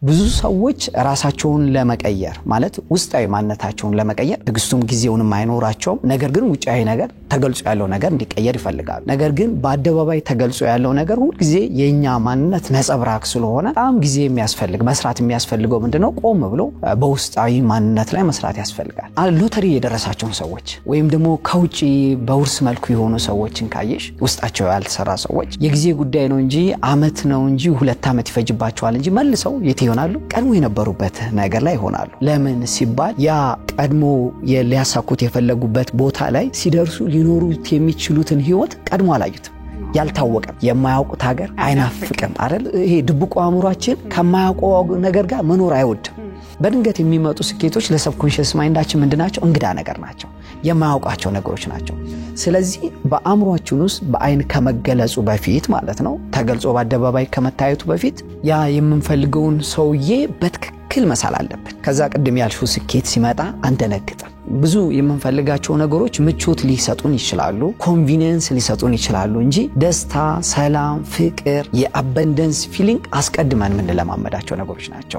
ብዙ ሰዎች ራሳቸውን ለመቀየር ማለት ውስጣዊ ማንነታቸውን ለመቀየር ትግስቱም ጊዜውንም አይኖራቸው ነገር ግን ውጫዊ ነገር ተገልጾ ያለው ነገር እንዲቀየር ይፈልጋሉ ነገር ግን በአደባባይ ተገልጾ ያለው ነገር ሁሉ ጊዜ የኛ ማንነት ነጸብራቅ ስለሆነ በጣም ጊዜ የሚያስፈልግ መስራት የሚያስፈልገው ምንድነው ቆም ብሎ በውስጣዊ ማንነት ላይ መስራት ያስፈልጋል ሎተሪ የደረሳቸው ሰዎች ወይም ደግሞ ከውጪ በውርስ መልኩ የሆኑ ሰዎችን ካየሽ ውስጣቸው ያልተሰራ ሰዎች የጊዜ ጉዳይ ነው እንጂ አመት ነው እንጂ 2 አመት ይፈጅባቸዋል እንጂ መልሰው ይሆናሉ ቀድሞ የነበሩበት ነገር ላይ ይሆናሉ ለምን ሲባል ያ ቀድሞ ሊያሳኩት የፈለጉበት ቦታ ላይ ሲደርሱ ሊኖሩት የሚችሉትን ህይወት ቀድሞ አላዩትም ያልታወቀ የማያውቁት ሀገር አይናፍቅም አይደል ይሄ ድብቁ አእምሮአችን ከማያውቀው ነገር ጋር መኖር አይወድም በድንገት የሚመጡ ስኬቶች ለሰብኮንሺየስ ማይንዳችን ምንድናቸው እንግዳ ነገር ናቸው የማያውቃቸው ነገሮች ናቸው ስለዚህ በአእምሮአችን ውስጥ በአይን ከመገለጹ በፊት ማለት ነው ተገልጾ በአደባባይ ከመታየቱ በፊት ያ የምንፈልገውን ሰውዬ በትክክል መሳል አለብን ከዛ ቀደም ያልሽው ስኬት ሲመጣ አንደነግጥ ብዙ የምንፈልጋቸው ነገሮች ምቾት ሊሰጡን ይችላሉ ኮንቪኒየንስ ሊሰጡን ይችላሉ እንጂ ደስታ ሰላም ፍቅር የአበንደንስ ፊሊንግ አስቀድመን ምን ለማመዳቸው ነገሮች ናቸው